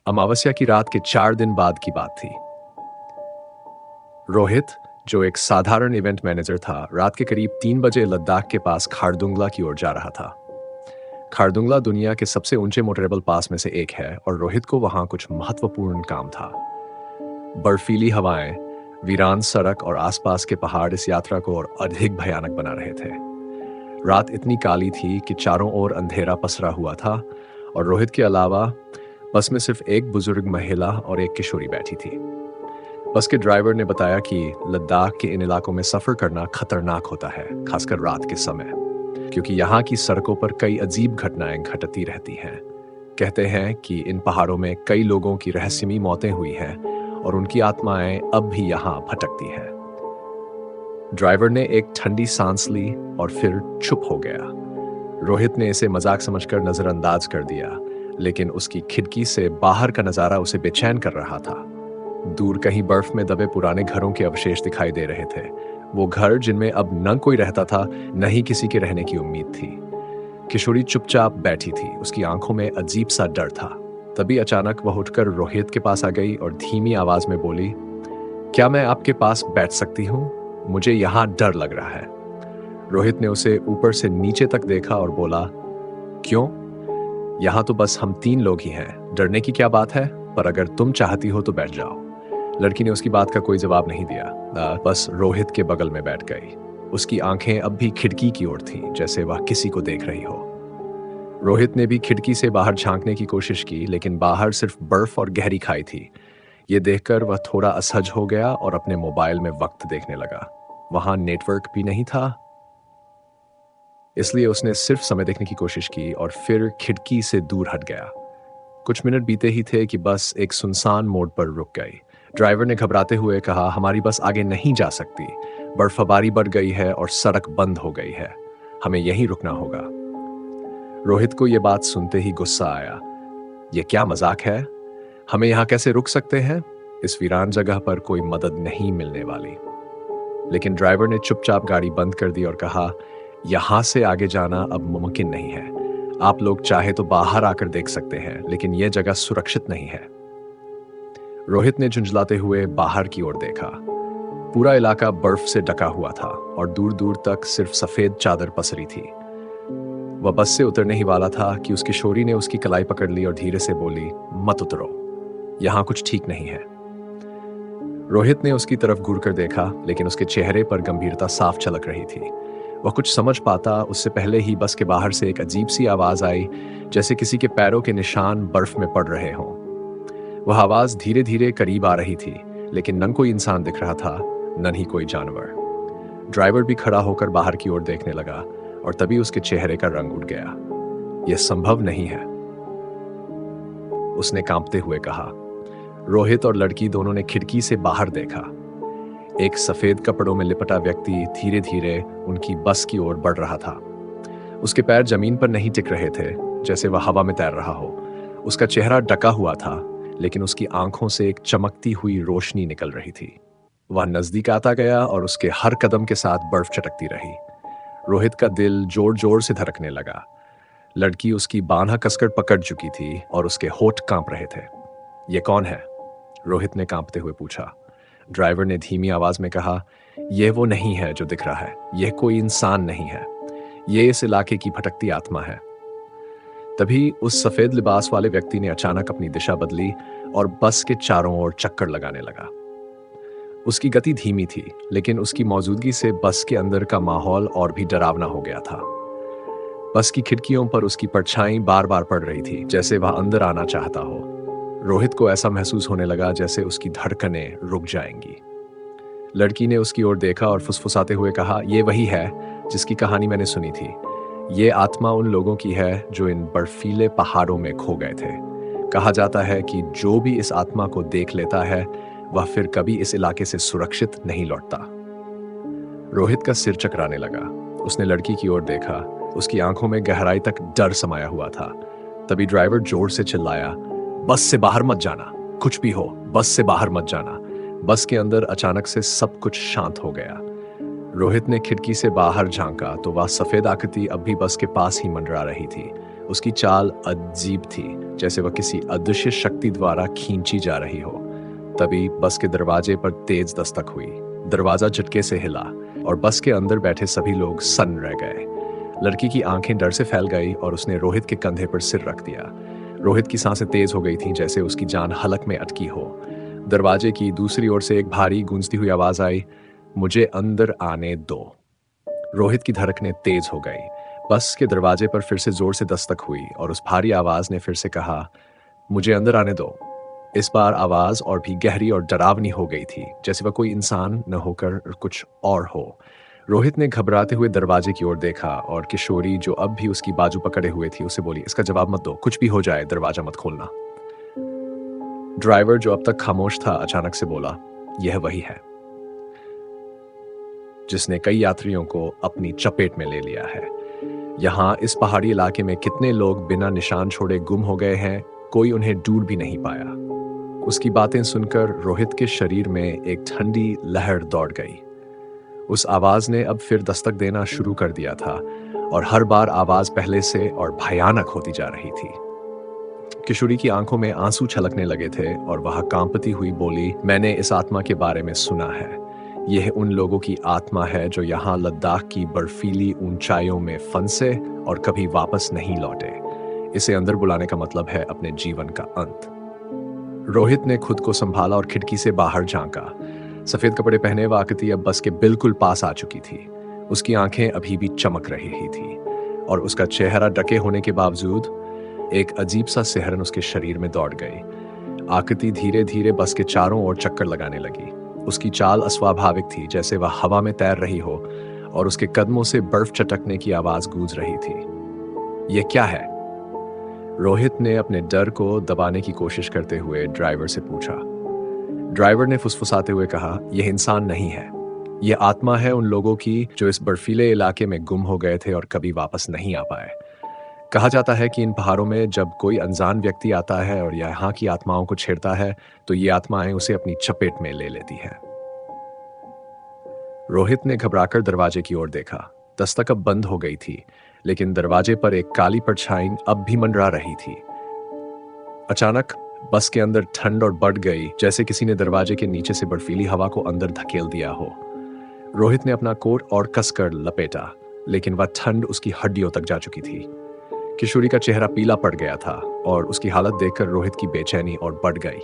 अमावस्या की रात के 4 दिन बाद की बात थी। रोहित, जो एक साधारण इवेंट मैनेजर था, रात के करीब 3 बजे लद्दाख के पास खारदुंगला की ओर जा रहा था। खारदुंगला दुनिया के सबसे ऊंचे मोटरेबल पास में से एक है और रोहित को वहां कुछ महत्वपूर्ण काम था। बर्फीली हवाएं, वीरान सड़क और आसपास के पहाड़ इस यात्रा को और अधिक भयानक बना रहे थे। रात इतनी काली थी कि चारों ओर अंधेरा पसरा हुआ था और रोहित के अलावा बस में सिर्फ एक बुजुर्ग महिला और एक किशोरी बैठी थी। बस के ड्राइवर ने बताया कि लद्दाख के इन इलाकों में सफर करना खतरनाक होता है, खासकर रात के समय, क्योंकि यहाँ की सड़कों पर कई अजीब घटनाएं घटती रहती हैं। कहते हैं कि इन पहाड़ों में कई लोगों की रहस्यमयी मौतें हुई हैं और उनकी आत्माएं अब भी यहाँ भटकती हैं। ड्राइवर ने एक ठंडी सांस ली और फिर चुप हो गया। रोहित ने इसे मजाक समझकर नजरअंदाज कर दिया, लेकिन उसकी खिड़की से बाहर का नजारा उसे बेचैन कर रहा था। दूर कहीं बर्फ में दबे पुराने घरों के अवशेष दिखाई दे रहे थे, वो घर जिनमें अब न कोई रहता था, न ही किसी के रहने की उम्मीद थी। किशोरी चुपचाप बैठी थी, उसकी आंखों में अजीब सा डर था। तभी अचानक वह उठकर रोहित के पास आ गई और धीमी आवाज में बोली, क्या मैं आपके पास बैठ सकती हूँ? मुझे यहाँ डर लग रहा है। रोहित ने उसे ऊपर से नीचे तक देखा और बोला, क्यों? यहाँ तो बस हम 3 लोग ही हैं, डरने की क्या बात है? पर अगर तुम चाहती हो तो बैठ जाओ। लड़की ने उसकी बात का कोई जवाब नहीं दिया, बस रोहित के बगल में बैठ गई। उसकी आंखें अब भी खिड़की की ओर थीं, जैसे वह किसी को देख रही हो। रोहित ने भी खिड़की से बाहर झांकने की कोशिश की, लेकिन बाहर सिर्फ बर्फ और गहरी खाई थी। ये देखकर वह थोड़ा असहज हो गया और अपने मोबाइल में वक्त देखने लगा। वहां नेटवर्क भी नहीं था, इसलिए उसने सिर्फ समय देखने की कोशिश की और फिर खिड़की से दूर हट गया। कुछ मिनट बीते ही थे कि बस एक सुनसान मोड़ पर रुक गई। ड्राइवर ने घबराते हुए कहा, हमारी बस आगे नहीं जा सकती, बर्फबारी बढ़ गई है और सड़क बंद हो गई है, हमें यहीं रुकना होगा। रोहित को यह बात सुनते ही गुस्सा आया। यह क्या मजाक है? हमें यहाँ कैसे रुक सकते हैं? इस वीरान जगह पर कोई मदद नहीं मिलने वाली। लेकिन ड्राइवर ने चुपचाप गाड़ी बंद कर दी और कहा, यहां से आगे जाना अब मुमकिन नहीं है। आप लोग चाहे तो बाहर आकर देख सकते हैं, लेकिन यह जगह सुरक्षित नहीं है। रोहित ने झुंझलाते हुए बाहर की ओर देखा। पूरा इलाका बर्फ से ढका हुआ था और दूर दूर तक सिर्फ सफेद चादर पसरी थी। वह बस से उतरने ही वाला था कि उसकी किशोरी ने उसकी कलाई पकड़ ली और धीरे से बोली, मत उतरो, यहां कुछ ठीक नहीं है। रोहित ने उसकी तरफ घूर कर देखा, लेकिन उसके चेहरे पर गंभीरता साफ झलक रही थी। वह कुछ समझ पाता उससे पहले ही बस के बाहर से एक अजीब सी आवाज आई, जैसे किसी के पैरों के निशान बर्फ में पड़ रहे हों। वह आवाज धीरे धीरे करीब आ रही थी, लेकिन न कोई इंसान दिख रहा था, न ही कोई जानवर। ड्राइवर भी खड़ा होकर बाहर की ओर देखने लगा और तभी उसके चेहरे का रंग उड़ गया। यह संभव नहीं है, उसने कांपते हुए कहा। रोहित और लड़की दोनों ने खिड़की से बाहर देखा। एक सफेद कपड़ों में लिपटा व्यक्ति धीरे धीरे उनकी बस की ओर बढ़ रहा था। उसके पैर जमीन पर नहीं टिक रहे थे, जैसे वह हवा में तैर रहा हो। उसका चेहरा ढका हुआ था, लेकिन उसकी आंखों से एक चमकती हुई रोशनी निकल रही थी। वह नजदीक आता गया और उसके हर कदम के साथ बर्फ चटकती रही। रोहित का दिल जोर जोर से धड़कने लगा। लड़की उसकी बांह कसकर पकड़ चुकी थी और उसके होठ कांप रहे थे। यह कौन है? रोहित ने कांपते हुए पूछा। ड्राइवर ने धीमी आवाज में कहा, यह वो नहीं है जो दिख रहा है, यह कोई इंसान नहीं है, यह इस इलाके की भटकती आत्मा है। तभी उस सफेद लिबास वाले व्यक्ति ने अचानक अपनी दिशा बदली और बस के चारों ओर चक्कर लगाने लगा। उसकी गति धीमी थी, लेकिन उसकी मौजूदगी से बस के अंदर का माहौल और भी डरावना हो गया था। बस की खिड़कियों पर उसकी परछाई बार बार पड़ रही थी, जैसे वह अंदर आना चाहता हो। रोहित को ऐसा महसूस होने लगा जैसे उसकी धड़कनें रुक जाएंगी। लड़की ने उसकी ओर देखा और फुसफुसाते हुए कहा, यह वही है जिसकी कहानी मैंने सुनी थी। ये आत्मा उन लोगों की है जो इन बर्फीले पहाड़ों में खो गए थे। कहा जाता है कि जो भी इस आत्मा को देख लेता है, वह फिर कभी इस इलाके से सुरक्षित नहीं लौटता। रोहित का सिर चकराने लगा। उसने लड़की की ओर देखा। उसकी आंखों में गहराई तक डर समाया हुआ था। तभी ड्राइवर जोर से चिल्लाया, बस से बाहर मत जाना, कुछ भी हो, बस से बाहर मत जाना। बस के अंदर अचानक से सब कुछ शांत हो गया। रोहित ने खिड़की से बाहर झांका तो वह सफेद आकृति अब भी बस के पास ही मंडरा रही थी। उसकी चाल अजीब थी, जैसे वह किसी अदृश्य शक्ति द्वारा खींची जा रही हो। तभी बस के दरवाजे पर तेज दस्तक हुई। दरवाजा झटके से हिला और बस के अंदर बैठे सभी लोग सन्न रह गए। लड़की की आंखें डर से फैल गई और उसने रोहित के कंधे पर सिर रख दिया। रोहित की सांसें तेज हो गई थीं, जैसे उसकी जान हलक में अटकी हो। दरवाजे की दूसरी ओर से एक भारी गूंजती हुई आवाज आई, मुझे अंदर आने दो। रोहित की धड़कनें तेज हो गई। बस के दरवाजे पर फिर से जोर से दस्तक हुई और उस भारी आवाज ने फिर से कहा, मुझे अंदर आने दो। इस बार आवाज और भी गहरी और डरावनी हो गई थी, जैसे वह कोई इंसान न होकर कुछ और हो। रोहित ने घबराते हुए दरवाजे की ओर देखा और किशोरी, जो अब भी उसकी बाजू पकड़े हुए थी, उसे बोली, इसका जवाब मत दो, कुछ भी हो जाए दरवाजा मत खोलना। ड्राइवर, जो अब तक खामोश था, अचानक से बोला, यह वही है जिसने कई यात्रियों को अपनी चपेट में ले लिया है। यहाँ इस पहाड़ी इलाके में कितने लोग बिना निशान छोड़े गुम हो गए हैं, कोई उन्हें ढूंढ भी नहीं पाया। उसकी बातें सुनकर रोहित के शरीर में एक ठंडी लहर दौड़ गई। उस आवाज ने अब फिर दस्तक देना शुरू कर दिया था और हर बार आवाज पहले से और भयानक होती जा रही थी। किशोरी की आंखों में आंसू छलकने लगे थे और वह कांपती हुई बोली, मैंने इस आत्मा के बारे में सुना है। यह उन लोगों की आत्मा है जो यहाँ लद्दाख की बर्फीली ऊंचाइयों में फंसे और कभी वापस नहीं लौटे। इसे अंदर बुलाने का मतलब है अपने जीवन का अंत। रोहित ने खुद को संभाला और खिड़की से बाहर झांका। सफेद कपड़े पहने वह आकृति अब बस के बिल्कुल पास आ चुकी थी। उसकी आंखें अभी भी चमक रही ही थी और उसका चेहरा ढके होने के बावजूद एक अजीब सा सिहरन उसके शरीर में दौड़ गई। आकृति धीरे धीरे बस के चारों ओर चक्कर लगाने लगी। उसकी चाल अस्वाभाविक थी, जैसे वह हवा में तैर रही हो और उसके कदमों से बर्फ चटकने की आवाज गूंज रही थी। यह क्या है? रोहित ने अपने डर को दबाने की कोशिश करते हुए ड्राइवर से पूछा। ड्राइवर ने फुसफुसाते हुए कहा, यह इंसान नहीं है, यह आत्मा है उन लोगों की जो इस बर्फीले इलाके में गुम हो गए थे और कभी वापस नहीं आ पाए। कहा जाता है कि इन पहाड़ों में जब कोई अनजान व्यक्ति आता है और यहाँ की आत्माओं को छेड़ता है तो ये आत्माएं उसे अपनी चपेट में ले लेती हैं। रोहित ने घबराकर दरवाजे की ओर देखा। दस्तक अब बंद हो गई थी, लेकिन दरवाजे पर एक काली परछाई अब भी मंडरा रही थी। अचानक बस के अंदर ठंड और बढ़ गई, जैसे किसी ने दरवाजे के नीचे से बर्फीली हवा को अंदर धकेल दिया हो। रोहित ने अपना कोट और कसकर लपेटा, लेकिन वह ठंड उसकी हड्डियों तक जा चुकी थी। किशोरी का चेहरा पीला पड़ गया था और उसकी हालत देखकर रोहित की बेचैनी और बढ़ गई।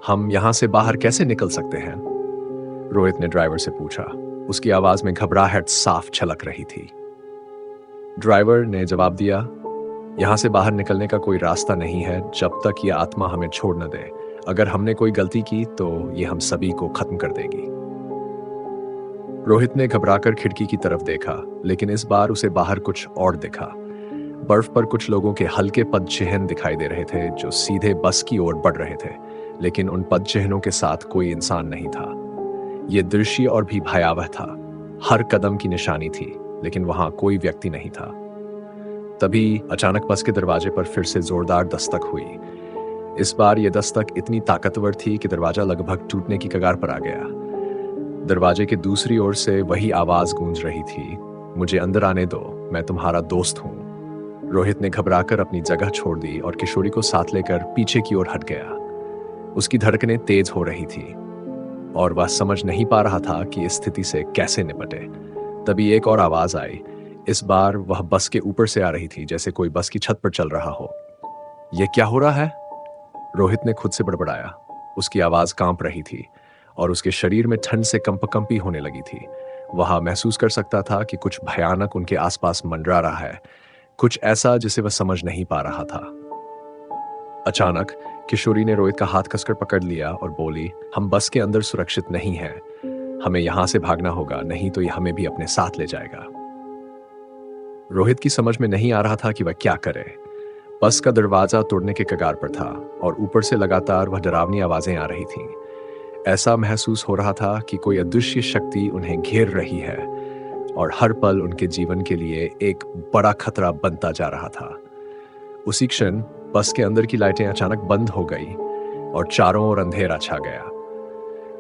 हम यहां से बाहर कैसे निकल सकते हैं? रोहित ने ड्राइवर से पूछा। उसकी आवाज में घबराहट साफ झलक रही थी। ड्राइवर ने जवाब दिया, यहां से बाहर निकलने का कोई रास्ता नहीं है जब तक यह आत्मा हमें छोड़ न दे। अगर हमने कोई गलती की तो यह हम सभी को खत्म कर देगी। रोहित ने घबराकर खिड़की की तरफ देखा, लेकिन इस बार उसे बाहर कुछ और दिखा। बर्फ पर कुछ लोगों के हल्के पदचिह्न दिखाई दे रहे थे जो सीधे बस की ओर बढ़ रहे थे, लेकिन उन पदचिह्नों के साथ कोई इंसान नहीं था। यह दृश्य और भी भयावह था। हर कदम की निशानी थी, लेकिन वहां कोई व्यक्ति नहीं था। तभी अचानक बस के दरवाजे पर फिर से जोरदार दस्तक हुई। इस बार यह दस्तक इतनी ताकतवर थी कि दरवाजा लगभग टूटने की कगार पर आ गया। दरवाजे के दूसरी ओर से वही आवाज गूंज रही थी, मुझे अंदर आने दो, मैं तुम्हारा दोस्त हूं। रोहित ने घबराकर अपनी जगह छोड़ दी और किशोरी को साथ लेकर पीछे की ओर हट गया। उसकी धड़कनें तेज हो रही थी और वह समझ नहीं पा रहा था कि इस स्थिति से कैसे निपटे। तभी एक और आवाज आई। इस बार वह बस के ऊपर से आ रही थी, जैसे कोई बस की छत पर चल रहा हो। यह क्या हो रहा है? रोहित ने खुद से बड़बड़ाया। उसकी आवाज कांप रही थी और उसके शरीर में ठंड से कंपकंपी होने लगी थी। वह महसूस कर सकता था कि कुछ भयानक उनके आसपास मंडरा रहा है, कुछ ऐसा जिसे वह समझ नहीं पा रहा था। अचानक किशोरी ने रोहित का हाथ कसकर पकड़ लिया और बोली, हम बस के अंदर सुरक्षित नहीं हैं, हमें यहां से भागना होगा, नहीं तो यह हमें भी अपने साथ ले जाएगा। रोहित की समझ में नहीं आ रहा था कि वह क्या करे। बस का दरवाजा तोड़ने के कगार पर था और ऊपर से लगातार वह डरावनी आवाजें आ रही थीं। ऐसा महसूस हो रहा था कि कोई अदृश्य शक्ति उन्हें घेर रही है और हर पल उनके जीवन के लिए एक बड़ा खतरा बनता जा रहा था। उसी क्षण बस के अंदर की लाइटें अचानक बंद हो गई और चारों ओर अंधेरा छा गया।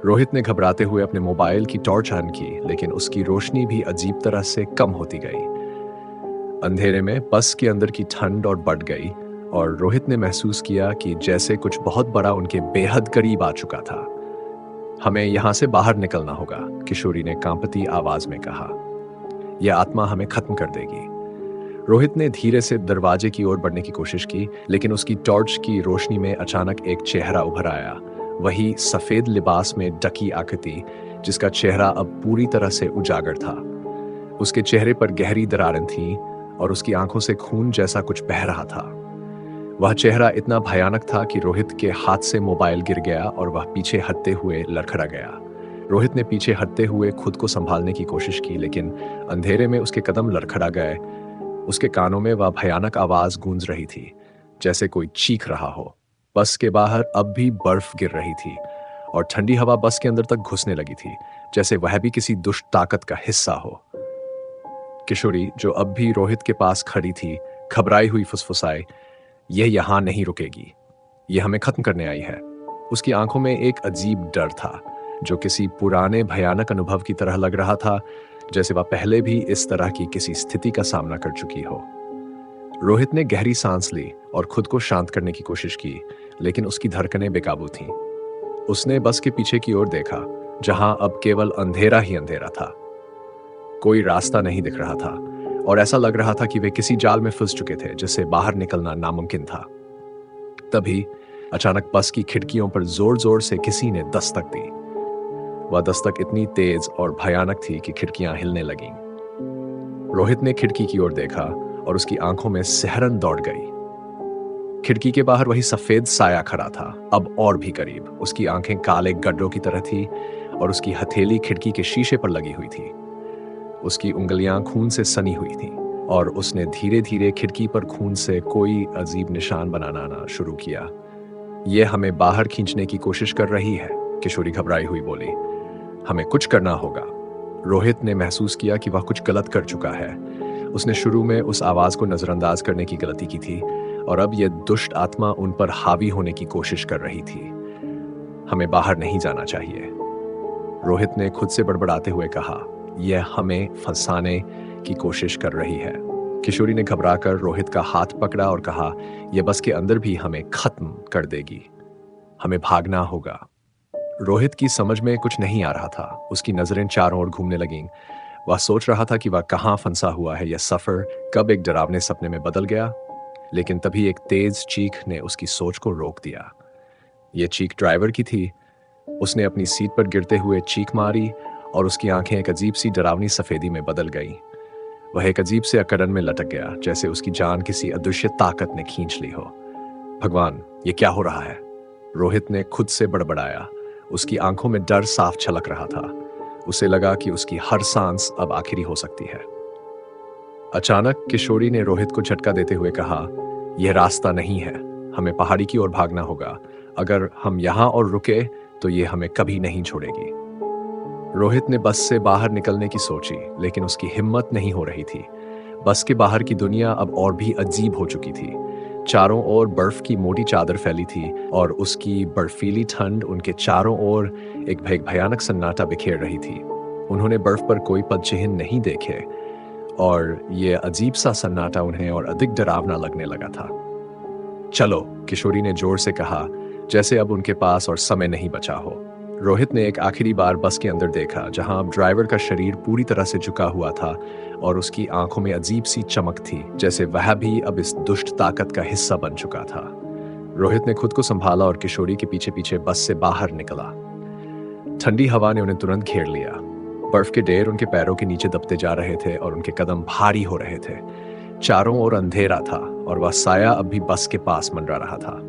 रोहित ने घबराते हुए अपने मोबाइल की टॉर्च ऑन की, लेकिन उसकी रोशनी भी अजीब तरह से कम होती गई। अंधेरे में बस के अंदर की ठंड और बढ़ गई और रोहित ने महसूस किया कि जैसे कुछ बहुत बड़ा उनके बेहद करीब आ चुका था। हमें यहाँ से बाहर निकलना होगा, किशोरी ने कांपती आवाज में कहा। यह आत्मा हमें खत्म कर देगी। रोहित ने धीरे से दरवाजे की ओर बढ़ने की कोशिश की, लेकिन उसकी टॉर्च की रोशनी में अचानक एक चेहरा उभर आया। वही सफेद लिबास में ढकी आकृति, जिसका चेहरा अब पूरी तरह से उजागर था। उसके चेहरे पर गहरी दरारें थीं और उसकी आंखों से खून जैसा कुछ बह रहा था। वह चेहरा इतना भयानक था कि रोहित के हाथ से मोबाइल गिर गया और वह पीछे हटते हुए लड़खड़ा गया। रोहित ने पीछे हटते हुए खुद को संभालने की कोशिश की, लेकिन अंधेरे में उसके कदम लड़खड़ा गए। उसके कानों में वह भयानक आवाज गूंज रही थी, जैसे कोई चीख रहा हो। बस के बाहर अब भी बर्फ गिर रही थी और ठंडी हवा बस के अंदर तक घुसने लगी थी, जैसे वह भी किसी दुष्ट ताकत का हिस्सा हो। किशोरी, जो अब भी रोहित के पास खड़ी थी, घबराई हुई फुसफुसाई, यह यहां नहीं रुकेगी। यह हमें खत्म करने आई है। उसकी आंखों में एक अजीब डर था, जो किसी पुराने भयानक अनुभव की तरह लग रहा था, जैसे वह पहले भी इस तरह की किसी स्थिति का सामना कर चुकी हो। रोहित ने गहरी सांस ली और खुद को शांत करने की कोशिश की, लेकिन उसकी धड़कनें बेकाबू थीं। उसने बस के पीछे की ओर देखा, जहां अब केवल अंधेरा ही अंधेरा था। कोई रास्ता नहीं दिख रहा था और ऐसा लग रहा था कि वे किसी जाल में फंस चुके थे, जिससे बाहर निकलना नामुमकिन था। तभी अचानक बस की खिड़कियों पर जोर जोर से किसी ने दस्तक दी। वह दस्तक इतनी तेज और भयानक थी कि खिड़कियां हिलने लगीं। रोहित ने खिड़की की ओर देखा और उसकी आंखों में सिहरन दौड़ गई। खिड़की के बाहर वही सफेद साया खड़ा था, अब और भी करीब। उसकी आंखें काले गड्ढों की तरह थी और उसकी हथेली खिड़की के शीशे पर लगी हुई थी। उसकी उंगलियां खून से सनी हुई थीं और उसने धीरे धीरे खिड़की पर खून से कोई अजीब निशान बनाना शुरू किया। यह हमें बाहर खींचने की कोशिश कर रही है, किशोरी घबराई हुई बोली। हमें कुछ करना होगा। रोहित ने महसूस किया कि वह कुछ गलत कर चुका है। उसने शुरू में उस आवाज को नजरअंदाज करने की गलती की थी और अब यह दुष्ट आत्मा उन पर हावी होने की कोशिश कर रही थी। हमें बाहर नहीं जाना चाहिए, रोहित ने खुद से बड़बड़ाते हुए कहा। यह हमें फंसाने की कोशिश कर रही है। किशोरी ने घबराकर रोहित का हाथ पकड़ा और कहा, यह बस के अंदर भी हमें खत्म कर देगी। हमें भागना होगा। रोहित की समझ में कुछ नहीं आ रहा था। उसकी नजरें चारों ओर घूमने लगीं। वह सोच रहा था कि वह कहाँ फंसा हुआ है। यह सफर कब एक डरावने सपने में बदल गया। लेकिन तभी एक तेज चीख ने उसकी सोच को रोक दिया। यह चीख ड्राइवर की थी। उसने अपनी सीट पर गिरते हुए चीख मारी और उसकी आंखें एक अजीब सी डरावनी सफेदी में बदल गईं। वह एक अजीब से अकड़न में लटक गया, जैसे उसकी जान किसी अदृश्य ताकत ने खींच ली हो। भगवान, ये क्या हो रहा है? रोहित ने खुद से बड़बड़ाया। उसकी आंखों में डर साफ छलक रहा था। उसे लगा कि उसकी हर सांस अब आखिरी हो सकती है। अचानक किशोरी ने रोहित को झटका देते हुए कहा, यह रास्ता नहीं है। हमें पहाड़ी की ओर भागना होगा। अगर हम यहां और रुके तो ये हमें कभी नहीं छोड़ेगी। रोहित ने बस से बाहर निकलने की सोची, लेकिन उसकी हिम्मत नहीं हो रही थी। बस के बाहर की दुनिया अब और भी अजीब हो चुकी थी। चारों ओर बर्फ की मोटी चादर फैली थी और उसकी बर्फीली ठंड उनके चारों ओर एक भयानक सन्नाटा बिखेर रही थी। उन्होंने बर्फ पर कोई पदचिह्न नहीं देखे और यह अजीब सा सन्नाटा उन्हें और अधिक डरावना लगने लगा था। चलो, किशोरी ने जोर से कहा, जैसे अब उनके पास और समय नहीं बचा हो। रोहित ने एक आखिरी बार बस के अंदर देखा, जहां अब ड्राइवर का शरीर पूरी तरह से झुका हुआ था और उसकी आंखों में अजीब सी चमक थी, जैसे वह भी अब इस दुष्ट ताकत का हिस्सा बन चुका था। रोहित ने खुद को संभाला और किशोरी के पीछे पीछे बस से बाहर निकला। ठंडी हवा ने उन्हें तुरंत घेर लिया। बर्फ के ढेर उनके पैरों के नीचे दबते जा रहे थे और उनके कदम भारी हो रहे थे। चारों ओर अंधेरा था और वह साया अब भी बस के पास मंडरा रहा था।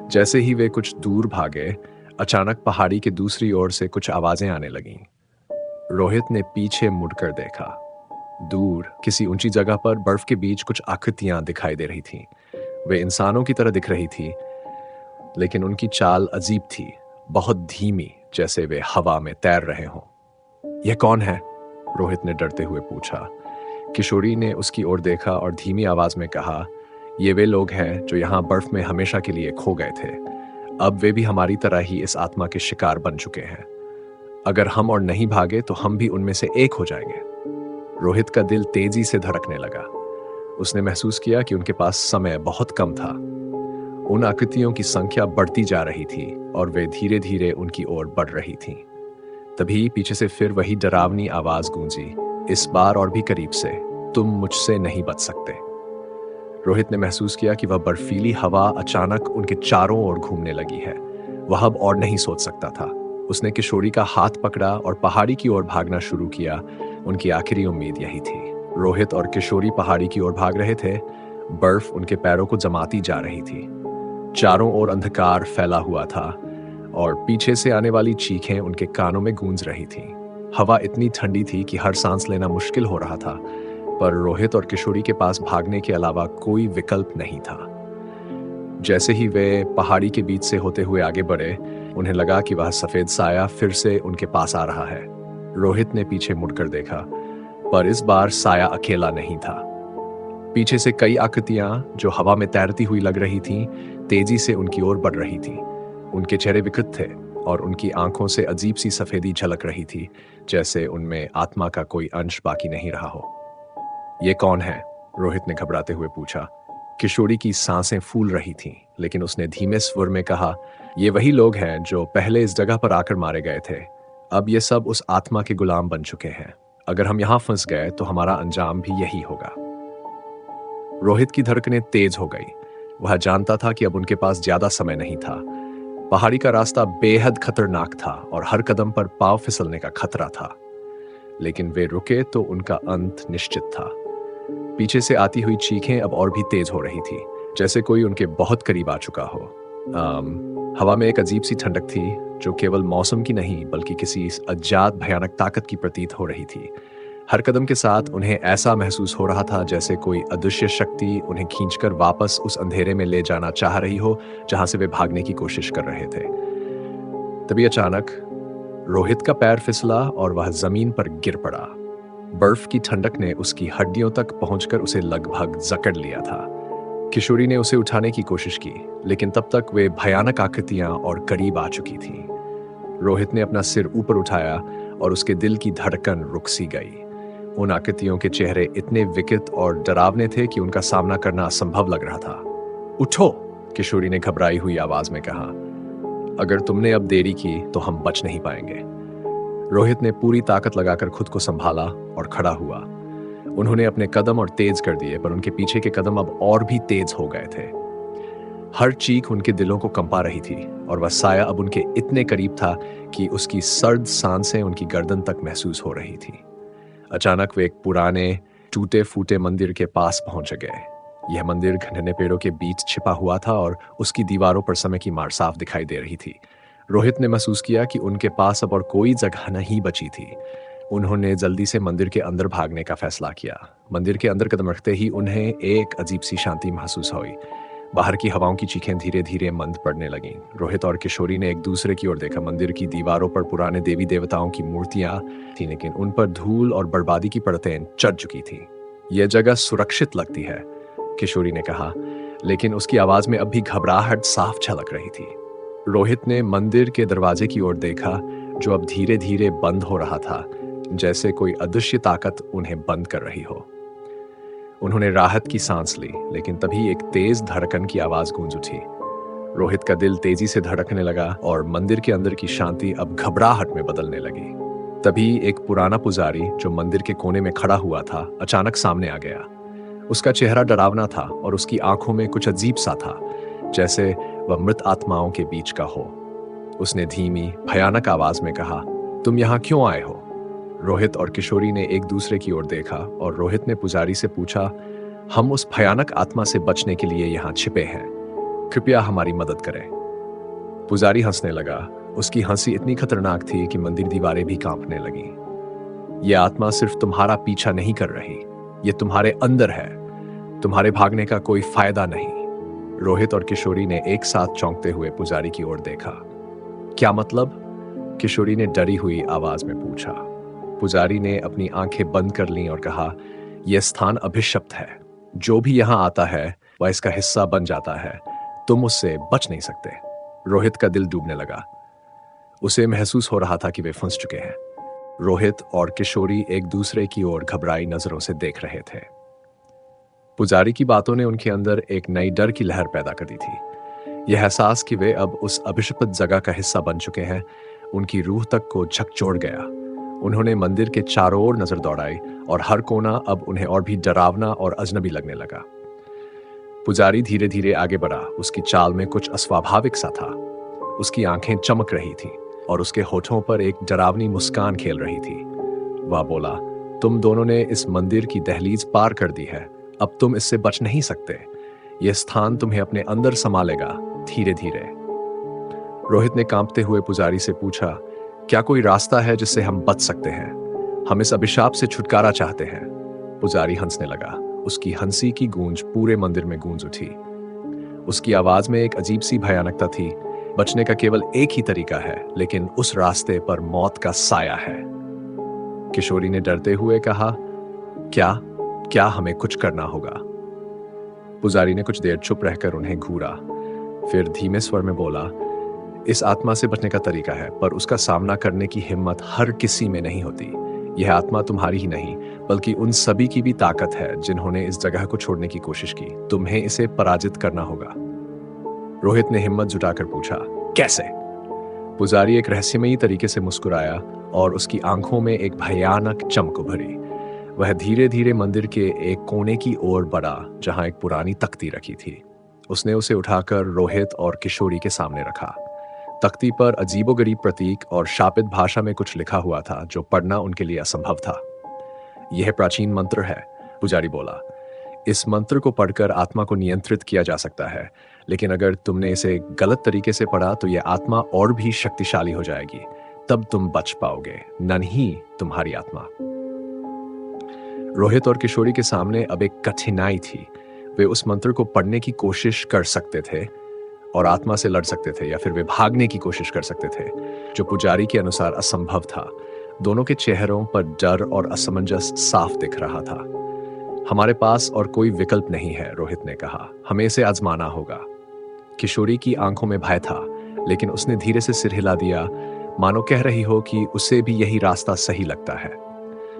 जैसे ही वे कुछ दूर भागे, अचानक पहाड़ी के दूसरी ओर से कुछ आवाजें आने लगीं। रोहित ने पीछे मुड़कर देखा। दूर किसी ऊंची जगह पर बर्फ के बीच कुछ आकृतियां दिखाई दे रही थीं। वे इंसानों की तरह दिख रही थी, लेकिन उनकी चाल अजीब थी, बहुत धीमी, जैसे वे हवा में तैर रहे हों। यह कौन है? रोहित ने डरते हुए पूछा। किशोरी ने उसकी ओर देखा और धीमी आवाज में कहा, ये वे लोग हैं जो यहाँ बर्फ में हमेशा के लिए खो गए थे। अब वे भी हमारी तरह ही इस आत्मा के शिकार बन चुके हैं। अगर हम और नहीं भागे तो हम भी उनमें से एक हो जाएंगे। रोहित का दिल तेजी से धड़कने लगा। उसने महसूस किया कि उनके पास समय बहुत कम था। उन आकृतियों की संख्या बढ़ती जा रही थी और वे धीरे धीरे उनकी ओर बढ़ रही थीं। तभी पीछे से फिर वही डरावनी आवाज गूंजी, इस बार और भी करीब से, तुम मुझसे नहीं बच सकते। रोहित ने महसूस किया कि वह बर्फीली हवा अचानक उनके चारों ओर घूमने लगी है। वह अब और नहीं सोच सकता था। उसने किशोरी का हाथ पकड़ा और पहाड़ी की ओर भागना शुरू किया। उनकी आखिरी उम्मीद यही थी। रोहित और किशोरी पहाड़ी की ओर भाग रहे थे। बर्फ उनके पैरों को जमाती जा रही थी। चारों ओर अंधकार फैला हुआ था और पीछे से आने वाली चीखें उनके कानों में गूंज रही थीं। हवा इतनी ठंडी थी कि हर सांस लेना मुश्किल हो रहा था, पर रोहित और किशोरी के पास भागने के अलावा कोई विकल्प नहीं था। जैसे ही वे पहाड़ी के बीच से होते हुए आगे बढ़े, उन्हें लगा कि वह सफेद साया फिर से उनके पास आ रहा है। रोहित ने पीछे मुड़कर देखा, पर इस बार साया अकेला नहीं था। पीछे से कई आकृतियां जो हवा में तैरती हुई लग रही थीं, तेजी से उनकी ओर बढ़ रही थीं। उनके चेहरे विकृत थे और उनकी आंखों से अजीब सी सफेदी झलक रही थी, जैसे उनमें आत्मा का कोई अंश बाकी नहीं रहा हो। ये कौन है? रोहित ने घबराते हुए पूछा। किशोरी की सांसें फूल रही थीं, लेकिन उसने धीमे स्वर में कहा, ये वही लोग हैं जो पहले इस जगह पर आकर मारे गए थे। अब ये सब उस आत्मा के गुलाम बन चुके हैं। अगर हम यहां फंस गए तो हमारा अंजाम भी यही होगा। रोहित की धड़कनें तेज हो गई। वह जानता था कि अब उनके पास ज्यादा समय नहीं था। पहाड़ी का रास्ता बेहद खतरनाक था और हर कदम पर पांव फिसलने का खतरा था। लेकिन वे रुके तो उनका अंत निश्चित था। पीछे से आती हुई चीखें अब और भी तेज हो रही थी, जैसे कोई उनके बहुत करीब आ चुका हो। हवा में एक अजीब सी ठंडक थी जो केवल मौसम की नहीं बल्कि किसी अज्ञात भयानक ताकत की प्रतीत हो रही थी। हर कदम के साथ उन्हें ऐसा महसूस हो रहा था जैसे कोई अदृश्य शक्ति उन्हें खींचकर वापस उस अंधेरे में ले जाना चाह रही हो जहां से वे भागने की कोशिश कर रहे थे। तभी अचानक रोहित का पैर फिसला और वह जमीन पर गिर पड़ा। बर्फ की ठंडक ने उसकी हड्डियों तक पहुंचकर उसे लगभग जकड़ लिया था। किशोरी ने उसे उठाने की कोशिश की, लेकिन तब तक वे भयानक आकृतियां और करीब आ चुकी थीं। रोहित ने अपना सिर ऊपर उठाया और उसके दिल की धड़कन रुक सी गई। उन आकृतियों के चेहरे इतने विकृत और डरावने थे कि उनका सामना करना असंभव लग रहा था। उठो, किशोरी ने घबराई हुई आवाज में कहा। अगर तुमने अब देरी की तो हम बच नहीं पाएंगे। रोहित ने पूरी ताकत लगाकर खुद को संभाला और खड़ा हुआ। उन्होंने अपने कदम और तेज कर दिए, पर उनके पीछे के कदम अब और भी तेज हो गए थे। हर चीख उनके दिलों को कंपा रही थी और वह साया अब उनके इतने करीब था कि उसकी सर्द सांसें उनकी गर्दन तक महसूस हो रही थी। अचानक वे एक पुराने टूटे फूटे मंदिर के पास पहुंच गए। यह मंदिर घने पेड़ों के बीच छिपा हुआ था और उसकी दीवारों पर समय की मार साफ दिखाई दे रही थी। रोहित ने महसूस किया कि उनके पास अब और कोई जगह नहीं बची थी। उन्होंने जल्दी से मंदिर के अंदर भागने का फैसला किया। मंदिर के अंदर कदम रखते ही उन्हें एक अजीब सी शांति महसूस हुई। बाहर की हवाओं की चीखें धीरे धीरे मंद पड़ने लगीं। रोहित और किशोरी ने एक दूसरे की ओर देखा। मंदिर की दीवारों पर पुराने देवी देवताओं की मूर्तियां थीं, लेकिन उन पर धूल और बर्बादी की परतें चढ़ चुकी थीं। यह जगह सुरक्षित लगती है, किशोरी ने कहा, लेकिन उसकी आवाज में अब भी घबराहट साफ झलक रही थी। रोहित ने मंदिर के दरवाजे की ओर देखा, जो अब धीरे धीरे बंद हो रहा था, जैसे कोई अदृश्य ताकत उन्हें बंद कर रही हो। उन्होंने राहत की सांस ली, लेकिन तभी एक तेज धड़कन की आवाज गूंज उठी। रोहित का दिल तेजी से धड़कने लगा और मंदिर के अंदर की शांति अब घबराहट में बदलने लगी। तभी एक पुराना पुजारी जो मंदिर के कोने में खड़ा हुआ था, अचानक सामने आ गया। उसका चेहरा डरावना था और उसकी आंखों में कुछ अजीब सा था, जैसे वह मृत आत्माओं के बीच का हो। उसने धीमी भयानक आवाज में कहा, तुम यहाँ क्यों आए हो? रोहित और किशोरी ने एक दूसरे की ओर देखा और रोहित ने पुजारी से पूछा, हम उस भयानक आत्मा से बचने के लिए यहाँ छिपे हैं, कृपया हमारी मदद करें। पुजारी हंसने लगा। उसकी हंसी इतनी खतरनाक थी कि मंदिर दीवारें भी कांपने लगीं। यह आत्मा सिर्फ तुम्हारा पीछा नहीं कर रही, ये तुम्हारे अंदर है। तुम्हारे भागने का कोई फायदा नहीं। रोहित और किशोरी ने एक साथ चौंकते हुए पुजारी की ओर देखा। क्या मतलब? किशोरी ने डरी हुई आवाज में पूछा। पुजारी ने अपनी आंखें बंद कर लीं और कहा, यह स्थान अभिशप्त है। जो भी यहां आता है वह इसका हिस्सा बन जाता है। तुम उससे बच नहीं सकते। रोहित का दिल डूबने लगा। उसे महसूस हो रहा था कि वे फंस चुके हैं। रोहित और किशोरी एक दूसरे की ओर घबराई नजरों से देख रहे थे। पुजारी की बातों ने उनके अंदर एक नई डर की लहर पैदा कर दी थी। यह एहसास कि वे अब उस अभिशपित जगह का हिस्सा बन चुके हैं, उनकी रूह तक को झकझोर गया। उन्होंने मंदिर के चारों ओर नजर दौड़ाई और हर कोना अब उन्हें और भी डरावना और अजनबी लगने लगा। पुजारी धीरे धीरे आगे बढ़ा। उसकी चाल में कुछ अस्वाभाविक सा था। उसकी आंखें चमक रही थीं और उसके होठों पर एक डरावनी मुस्कान खेल रही थी। वह बोला, तुम दोनों ने इस मंदिर की दहलीज पार कर दी है। अब तुम इससे बच नहीं सकते। यह स्थान तुम्हें अपने अंदर संभालेगा, धीरे धीरे। रोहित ने कांपते हुए पुजारी से पूछा, क्या कोई रास्ता है जिससे हम बच सकते हैं? हम इस अभिशाप से छुटकारा चाहते हैं। पुजारी हंसने लगा। उसकी हंसी की गूंज पूरे मंदिर में गूंज उठी। उसकी आवाज में एक अजीब सी भयानकता थी। बचने का केवल एक ही तरीका है, लेकिन उस रास्ते पर मौत का साया है। किशोरी ने डरते हुए कहा, क्या क्या हमें कुछ करना होगा? पुजारी ने कुछ देर चुप रहकर उन्हें घूरा, फिर धीमे स्वर में बोला, इस आत्मा से बचने का तरीका है, पर उसका सामना करने की हिम्मत हर किसी में नहीं होती। यह आत्मा तुम्हारी ही नहीं, बल्कि उन सभी की भी ताकत है जिन्होंने इस जगह को छोड़ने की कोशिश की। तुम्हें इसे पराजित करना होगा। रोहित ने हिम्मत जुटाकर पूछा, कैसे? पुजारी एक रहस्यमयी तरीके से मुस्कुराया और उसकी आंखों में एक भयानक चमक उभरी। वह धीरे धीरे मंदिर के एक कोने की ओर बढ़ा जहां एक पुरानी तख्ती रखी थी। उसने उसे उठाकर रोहित और किशोरी के सामने रखा। तख्ती पर अजीबोगरीब प्रतीक और शापित भाषा में कुछ लिखा हुआ था जो पढ़ना उनके लिए असंभव था। यह प्राचीन मंत्र है, पुजारी बोला। इस मंत्र को पढ़कर आत्मा को नियंत्रित किया जा सकता है, लेकिन अगर तुमने इसे गलत तरीके से पढ़ा तो यह आत्मा और भी शक्तिशाली हो जाएगी। तब तुम बच पाओगे, न ही तुम्हारी आत्मा। रोहित और किशोरी के सामने अब एक कठिनाई थी। वे उस मंत्र को पढ़ने की कोशिश कर सकते थे और आत्मा से लड़ सकते थे, या फिर वे भागने की कोशिश कर सकते थे, जो पुजारी के अनुसार असंभव था। दोनों के चेहरों पर डर और असमंजस साफ दिख रहा था। हमारे पास और कोई विकल्प नहीं है, रोहित ने कहा। हमें इसे आजमाना होगा। किशोरी की आंखों में भय था, लेकिन उसने धीरे से सिर हिला दिया, मानो कह रही हो कि उसे भी यही रास्ता सही लगता है।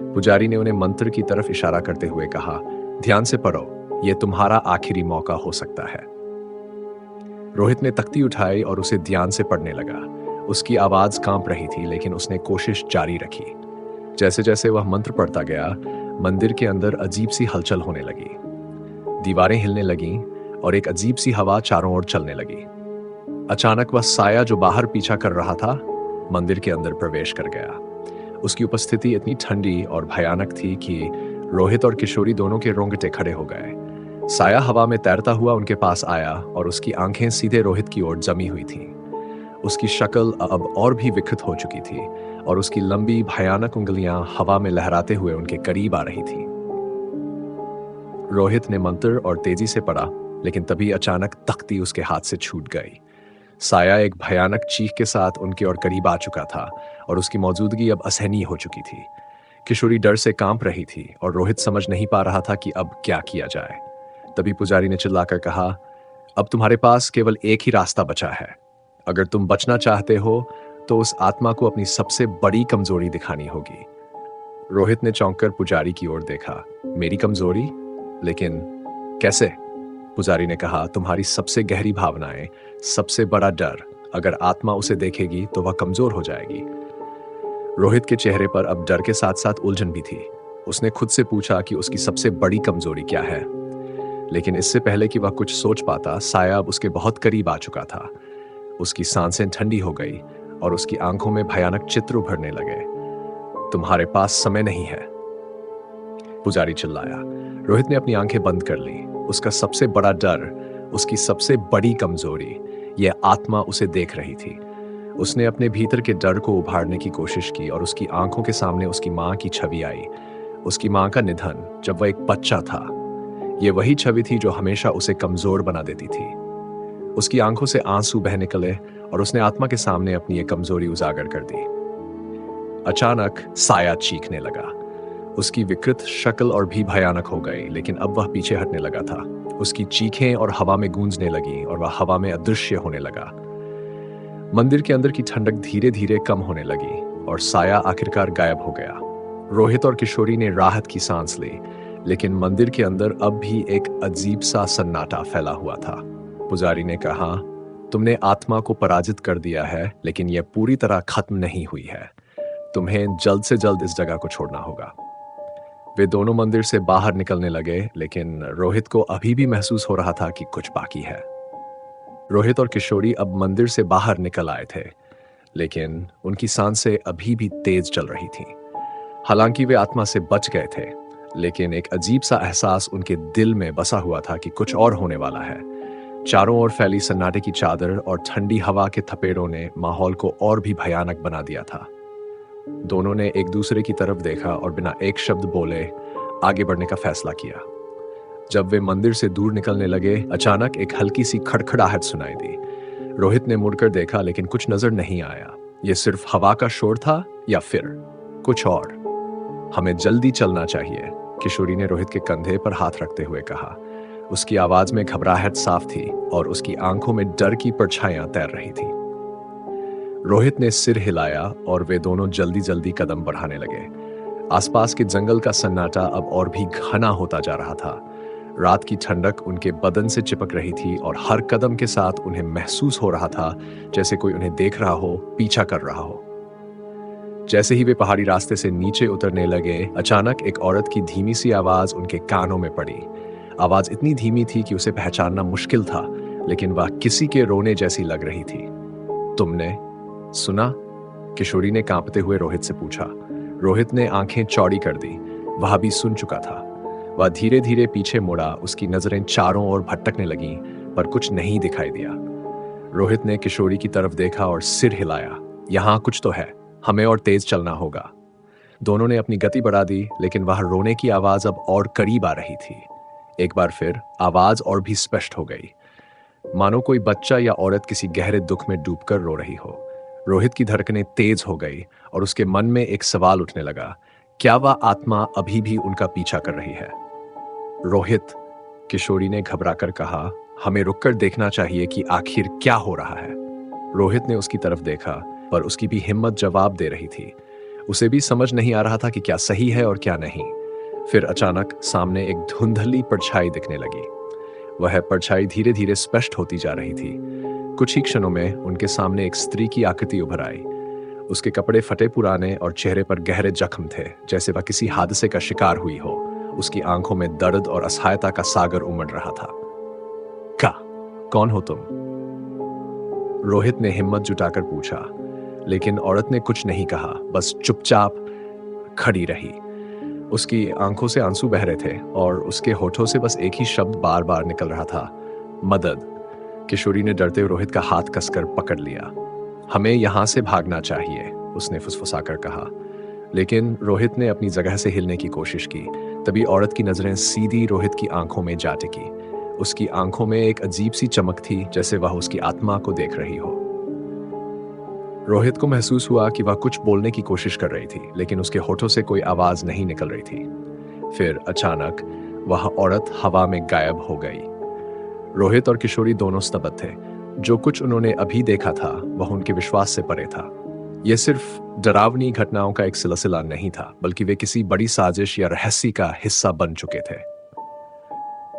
पुजारी ने उन्हें मंत्र की तरफ इशारा करते हुए कहा, ध्यान से पढ़ो, यह तुम्हारा आखिरी मौका हो सकता है। रोहित ने तख्ती उठाई और उसे ध्यान से पढ़ने लगा। उसकी आवाज कांप रही थी, लेकिन उसने कोशिश जारी रखी। जैसे जैसे वह मंत्र पढ़ता गया, मंदिर के अंदर अजीब सी हलचल होने लगी। दीवारें हिलने लगीं और एक अजीब सी हवा चारों ओर चलने लगी। अचानक वह साया जो बाहर पीछा कर रहा था, मंदिर के अंदर प्रवेश कर गया। उसकी उपस्थिति इतनी ठंडी और भयानक थी कि रोहित और किशोरी दोनों के रोंगटे खड़े हो गए। साया हवा में तैरता हुआ उनके पास आया और उसकी आंखें सीधे रोहित की ओर जमी हुई थीं। उसकी शक्ल अब और भी विकृत हो चुकी थी और उसकी लंबी भयानक उंगलियां हवा में लहराते हुए उनके करीब आ रही थीं। रोहित ने मंत्र और तेजी से पढ़ा, लेकिन तभी अचानक तख्ती उसके हाथ से छूट गई। साया एक भयानक चीख के साथ उनके और करीब आ चुका था और उसकी मौजूदगी अब असहनीय हो चुकी थी। किशोरी डर से कांप रही थी और रोहित समझ नहीं पा रहा था कि अब क्या किया जाए। तभी पुजारी ने चिल्लाकर कहा, अब तुम्हारे पास केवल एक ही रास्ता बचा है। अगर तुम बचना चाहते हो तो उस आत्मा को अपनी सबसे बड़ी कमजोरी दिखानी होगी। रोहित ने चौंककर पुजारी की ओर देखा। मेरी कमजोरी? लेकिन कैसे? पुजारी ने कहा, तुम्हारी सबसे गहरी भावनाएं, सबसे बड़ा डर। अगर आत्मा उसे देखेगी तो वह कमजोर हो जाएगी। रोहित के चेहरे पर अब डर के साथ साथ उलझन भी थी। उसने खुद से पूछा कि उसकी सबसे बड़ी कमजोरी क्या है, लेकिन इससे पहले कि वह कुछ सोच पाता, साया अब उसके बहुत करीब आ चुका था। उसकी सांसें ठंडी हो गई और उसकी आंखों में भयानक चित्र उभरने लगे। तुम्हारे पास समय नहीं है, पुजारी चिल्लाया। रोहित ने अपनी आंखें बंद कर ली। उसका सबसे बड़ा डर, उसकी सबसे बड़ी कमजोरी, यह आत्मा उसे देख रही थी। उसने अपने भीतर के डर को उभारने की कोशिश की और उसकी आंखों के सामने उसकी मां की छवि आई। उसकी मां का निधन जब वह एक बच्चा था। यह वही छवि थी जो हमेशा उसे कमजोर बना देती थी। उसकी आंखों से आंसू बह निकले और उसने आत्मा के सामने अपनी एक कमजोरी उजागर कर दी। अचानक साया चीखने लगा। उसकी विकृत शक्ल और भी भयानक हो गई, लेकिन अब वह पीछे हटने लगा था। उसकी चीखें और हवा में गूंजने लगी और वह हवा में अदृश्य होने लगा। मंदिर के अंदर की ठंडक धीरे धीरे कम होने लगी और साया आखिरकार गायब हो गया। रोहित और किशोरी ने राहत की सांस ली, लेकिन मंदिर के अंदर अब भी एक अजीब सा सन्नाटा फैला हुआ था। पुजारी ने कहा, तुमने आत्मा को पराजित कर दिया है, लेकिन यह पूरी तरह खत्म नहीं हुई है। तुम्हें जल्द से जल्द इस जगह को छोड़ना होगा। वे दोनों मंदिर से बाहर निकलने लगे, लेकिन रोहित को अभी भी महसूस हो रहा था कि कुछ बाकी है। रोहित और किशोरी अब मंदिर से बाहर निकल आए थे, लेकिन उनकी सांसें अभी भी तेज चल रही थीं। हालांकि वे आत्मा से बच गए थे, लेकिन एक अजीब सा एहसास उनके दिल में बसा हुआ था कि कुछ और होने वाला है। चारों ओर फैली सन्नाटे की चादर और ठंडी हवा के थपेड़ों ने माहौल को और भी भयानक बना दिया था। दोनों ने एक दूसरे की तरफ देखा और बिना एक शब्द बोले आगे बढ़ने का फैसला किया। जब वे मंदिर से दूर निकलने लगे, अचानक एक हल्की सी खड़खड़ाहट सुनाई दी। रोहित ने मुड़कर देखा, लेकिन कुछ नजर नहीं आया। यह सिर्फ हवा का शोर था या फिर कुछ और। हमें जल्दी चलना चाहिए, किशोरी ने रोहित के कंधे पर हाथ रखते हुए कहा। उसकी आवाज में घबराहट साफ थी और उसकी आंखों में डर की परछाइयां तैर रही थी। रोहित ने सिर हिलाया और वे दोनों जल्दी जल्दी कदम बढ़ाने लगे। आसपास के जंगल का सन्नाटा अब और भी घना होता जा रहा था। रात की ठंडक उनके बदन से चिपक रही थी और हर कदम के साथ उन्हें महसूस हो रहा था जैसे कोई उन्हें देख रहा हो, पीछा कर रहा हो। जैसे ही वे पहाड़ी रास्ते से नीचे उतरने लगे, अचानक एक औरत की धीमी सी आवाज उनके कानों में पड़ी। आवाज इतनी धीमी थी कि उसे पहचानना मुश्किल था, लेकिन वह किसी के रोने जैसी लग रही थी। तुमने सुना? किशोरी ने कांपते हुए रोहित से पूछा। रोहित ने आंखें चौड़ी कर दी। वह भी सुन चुका था। वह धीरे धीरे पीछे मुड़ा। उसकी नजरें चारों ओर भटकने लगीं, पर कुछ नहीं दिखाई दिया। रोहित ने किशोरी की तरफ देखा और सिर हिलाया। यहां कुछ तो है, हमें और तेज चलना होगा। दोनों ने अपनी गति बढ़ा दी, लेकिन वह रोने की आवाज अब और करीब आ रही थी। एक बार फिर आवाज और भी स्पष्ट हो गई, मानो कोई बच्चा या औरत किसी गहरे दुख में डूबकर रो रही हो। रोहित की धड़कनें तेज हो गई और उसके मन में एक सवाल उठने लगा, क्या वह आत्मा अभी भी उनका पीछा कर रही है? रोहित, किशोरी ने घबराकर कहा, हमें रुककर देखना चाहिए कि आखिर क्या हो रहा है। रोहित ने उसकी तरफ देखा, पर उसकी भी हिम्मत जवाब दे रही थी। उसे भी समझ नहीं आ रहा था कि क्या सही है और क्या नहीं। फिर अचानक सामने एक धुंधली परछाई दिखने लगी। वह परछाई धीरे धीरे स्पष्ट होती जा रही थी। कुछ ही क्षणों में उनके सामने एक स्त्री की आकृति उभर आई। उसके कपड़े फटे पुराने और चेहरे पर गहरे जख्म थे, जैसे वह किसी हादसे का शिकार हुई हो। उसकी आंखों में दर्द और असहायता का सागर उमड़ रहा था। कौन हो तुम? रोहित ने हिम्मत जुटाकर पूछा, लेकिन औरत ने कुछ नहीं कहा, बस चुपचाप खड़ी रही। उसकी आंखों से आंसू बह रहे थे और उसके होठों से बस एक ही शब्द बार बार निकल रहा था, मदद। किशोरी ने डरते हुए रोहित का हाथ कसकर पकड़ लिया। हमें यहां से भागना चाहिए, उसने फुसफुसाकर कहा। लेकिन रोहित ने अपनी जगह से हिलने की कोशिश की। तभी औरत की नजरें सीधी रोहित की आंखों में जा टिकी। उसकी आंखों में एक अजीब सी चमक थी, जैसे वह उसकी आत्मा को देख रही हो। रोहित को महसूस हुआ कि वह कुछ बोलने की कोशिश कर रही थी, लेकिन उसके होठों से कोई आवाज नहीं निकल रही थी। फिर अचानक वह औरत हवा में गायब हो गई। रोहित और किशोरी दोनों स्तब्ध थे। जो कुछ उन्होंने अभी देखा था वह उनके विश्वास से परे था। यह सिर्फ डरावनी घटनाओं का एक सिलसिला नहीं था, बल्कि वे किसी बड़ी साजिश या रहस्य का हिस्सा बन चुके थे।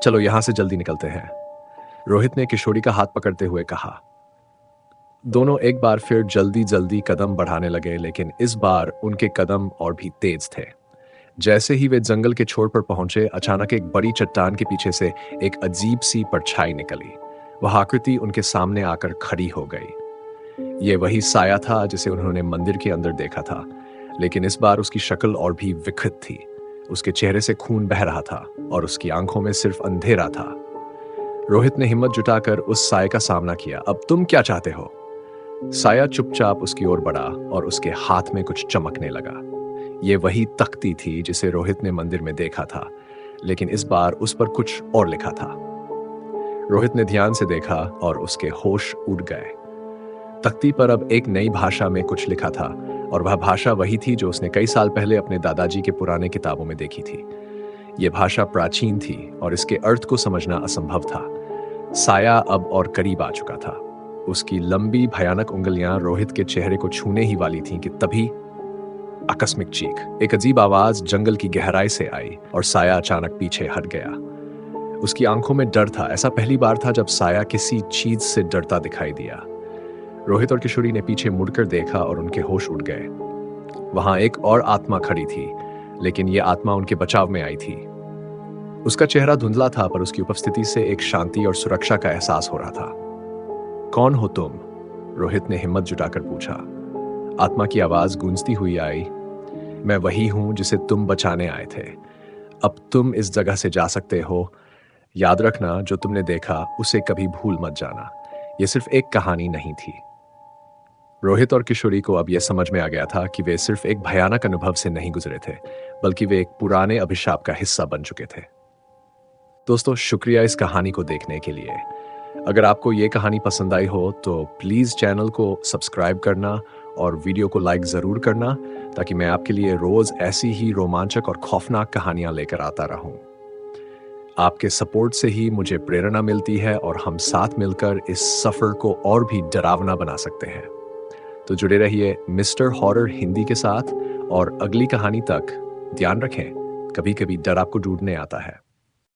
चलो यहां से जल्दी निकलते हैं, रोहित ने किशोरी का हाथ पकड़ते हुए कहा। दोनों एक बार फिर जल्दी जल्दी कदम बढ़ाने लगे, लेकिन इस बार उनके कदम और भी तेज थे। जैसे ही वे जंगल के छोर पर पहुंचे, अचानक एक बड़ी चट्टान के पीछे से एक अजीब सी परछाई निकली। वह आकृति उनके सामने आकर खड़ी हो गई। यह वही साया था जिसे उन्होंने मंदिर के अंदर देखा था, लेकिन इस बार उसकी शक्ल और भी विकृत थी। उसके चेहरे से खून बह रहा था और उसकी आंखों में सिर्फ अंधेरा था। रोहित ने हिम्मत जुटाकर उस साये का सामना किया। अब तुम क्या चाहते हो? साया चुपचाप उसकी ओर बढ़ा और उसके हाथ में कुछ चमकने लगा। यह वही तख्ती थी जिसे रोहित ने मंदिर में देखा था, लेकिन इस बार उस पर कुछ और लिखा था। रोहित ने ध्यान से देखा और उसके होश उड़ गए। तख्ती पर अब एक नई भाषा में कुछ लिखा था, और वह भाषा वही थी जो उसने कई साल पहले अपने दादाजी के पुराने किताबों में देखी थी। यह भाषा प्राचीन थी और इसके अर्थ को समझना असंभव था। साया अब और करीब आ चुका था। उसकी लंबी भयानक उंगलियां रोहित के चेहरे को छूने ही वाली थीं कि तभी आकस्मिक चीख, एक अजीब आवाज जंगल की गहराई से आई और साया अचानक पीछे हट गया। उसकी आंखों में डर था। ऐसा पहली बार था जब साया किसी चीज से डरता दिखाई दिया। रोहित और किशोरी ने पीछे मुड़कर देखा और उनके होश उड़ गए। वहां एक और आत्मा खड़ी थी, लेकिन यह आत्मा उनके बचाव में आई थी। उसका चेहरा धुंधला था, पर उसकी उपस्थिति से एक शांति और सुरक्षा का एहसास हो रहा था। कौन हो तुम? रोहित ने हिम्मत जुटाकर पूछा। आत्मा की आवाज गूंजती हुई आई। मैं वही हूं जिसे तुम बचाने आए थे। अब तुम इस जगह से जा सकते हो। याद रखना, जो तुमने देखा उसे कभी भूल मत जाना। यह सिर्फ एक कहानी नहीं थी। रोहित और किशोरी को अब यह समझ में आ गया था कि वे सिर्फ एक भयानक अनुभव से नहीं गुजरे थे, बल्कि वे एक पुराने अभिशाप का हिस्सा बन चुके थे। दोस्तों, शुक्रिया इस कहानी को देखने के लिए। अगर आपको ये कहानी पसंद आई हो तो प्लीज़ चैनल को सब्सक्राइब करना और वीडियो को लाइक ज़रूर करना, ताकि मैं आपके लिए रोज़ ऐसी ही रोमांचक और खौफनाक कहानियां लेकर आता रहूं। आपके सपोर्ट से ही मुझे प्रेरणा मिलती है और हम साथ मिलकर इस सफ़र को और भी डरावना बना सकते हैं। तो जुड़े रहिए मिस्टर हॉरर हिंदी के साथ, और अगली कहानी तक ध्यान रखें, कभी कभी डर आपको ढूंढने आता है।